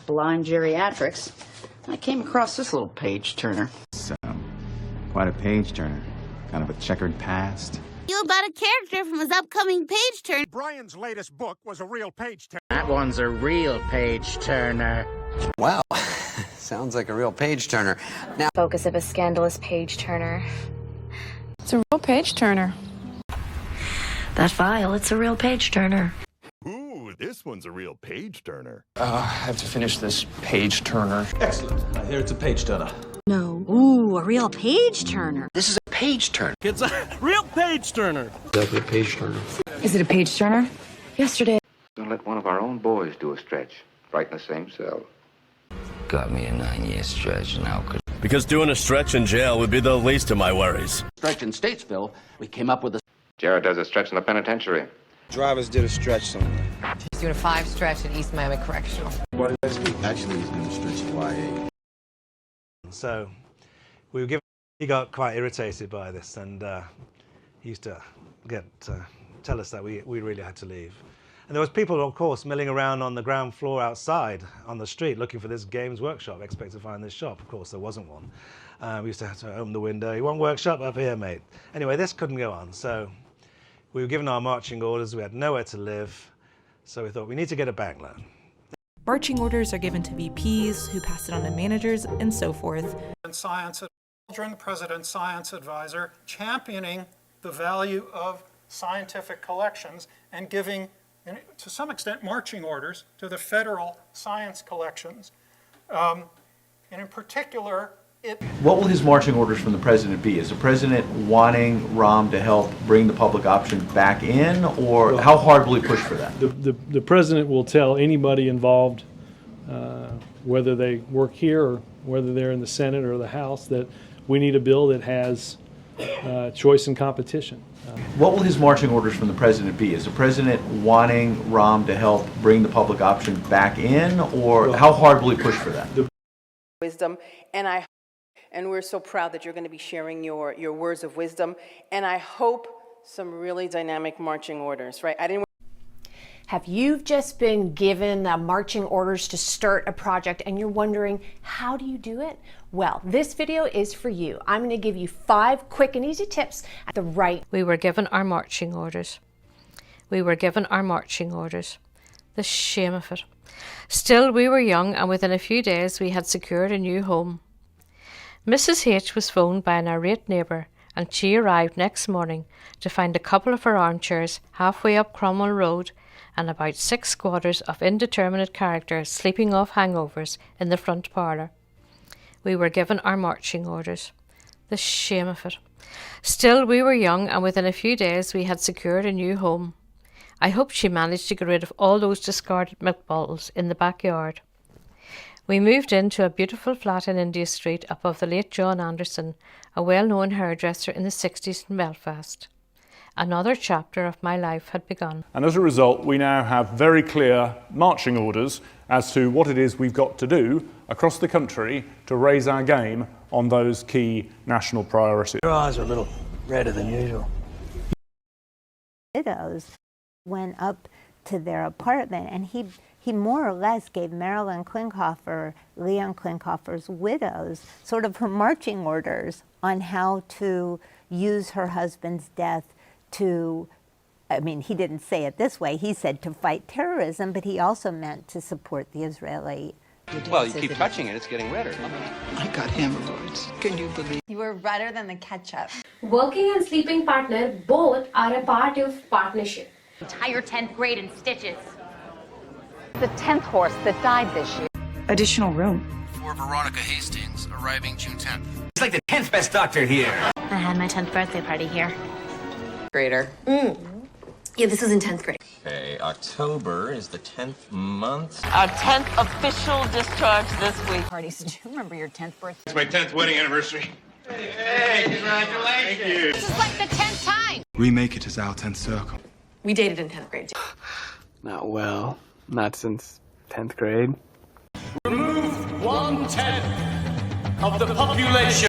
blind geriatrics, I came across this little page-turner. So, quite a page-turner. Kind of a checkered past. You about a character from his upcoming page turn. Brian's latest book was a real page-turner. That one's a real page-turner. Wow. Sounds like a real page-turner. Now, focus of a scandalous page-turner. It's a real page-turner. That file, it's a real page-turner. Ooh, this one's a real page-turner. I have to finish this page-turner. Excellent. I hear it's a page-turner. No. Ooh, a real page-turner. this is a page-turner. It's a real page-turner. Exactly a page-turner. Is it a page-turner? Yesterday. Don't let one of our own boys do a stretch. Right in the same cell. Got me a 9-year stretch now. Because doing a stretch in jail would be the least of my worries. Stretch in Statesville, we came up with a... Jared does a stretch in the penitentiary. Drivers did a stretch somewhere. He's doing a 5 stretch at East Miami Correctional. What does he actually he's doing a stretch at YA. So he got quite irritated by this, and he used to tell us that we really had to leave. And there was people, of course, milling around on the ground floor outside on the street looking for this Games Workshop, expect to find this shop. Of course, there wasn't one. We used to have to open the window. You want workshop? Up here, mate. Anyway, this couldn't go on. So we were given our marching orders. We had nowhere to live. So we thought we need to get a bank loan. Marching orders are given to VPs who pass it on to managers and so forth. Science Aldrin, President Science Advisor, championing the value of scientific collections and giving, to some extent, marching orders to the federal science collections. And in particular, what will his marching orders from the president be? Is the president wanting Rahm to help bring the public option back in, or well, how hard will he push for that? The president will tell anybody involved, whether they work here or whether they're in the Senate or the House, that we need a bill that has choice and competition. What will his marching orders from the president be? Is the president wanting Rahm to help bring the public option back in, or how hard will he push for that? Wisdom, and we're so proud that you're going to be sharing your words of wisdom, and I hope some really dynamic marching orders, right? Have you just been given marching orders to start a project and you're wondering, how do you do it? Well, this video is for you. I'm going to give you 5 quick and easy tips at the right. We were given our marching orders. We were given our marching orders. The shame of it. Still, we were young, and within a few days we had secured a new home. Mrs. H was phoned by an irate neighbour, and she arrived next morning to find a couple of her armchairs halfway up Cromwell Road and about 6 squatters of indeterminate character sleeping off hangovers in the front parlour. We were given our marching orders. The shame of it. Still, we were young, and within a few days we had secured a new home. I hope she managed to get rid of all those discarded milk bottles in the backyard. We moved into a beautiful flat in India Street above the late John Anderson, a well-known hairdresser in the 60s in Belfast. Another chapter of my life had begun. And as a result, we now have very clear marching orders as to what it is we've got to do across the country to raise our game on those key national priorities. Your eyes are a little redder than usual. Widows went up to their apartment, and he more or less gave Marilyn Klinghoffer, Leon Klinghoffer's widows, sort of her marching orders on how to use her husband's death to, I mean, he didn't say it this way, he said to fight terrorism, but he also meant to support the Israeli. Well, you keep touching it, it's getting redder. I got hemorrhoids. Can you believe? You were redder than the ketchup. Working and sleeping partner both are a part of partnership. Entire 10th grade in stitches. The 10th horse that died this year. Additional room. For Veronica Hastings, arriving June 10th. It's like the 10th best doctor here. I had my 10th birthday party here. Grader. Yeah, this was in 10th grade. Okay, October is the 10th month. Our 10th official discharge this week. Parties. Do you remember your 10th birthday? It's my 10th wedding anniversary. Hey, congratulations. Thank you. This is like the 10th time. Remake it as our 10th circle. We dated in 10th grade. Not well. Not since 10th grade. Remove 1/10 of the population.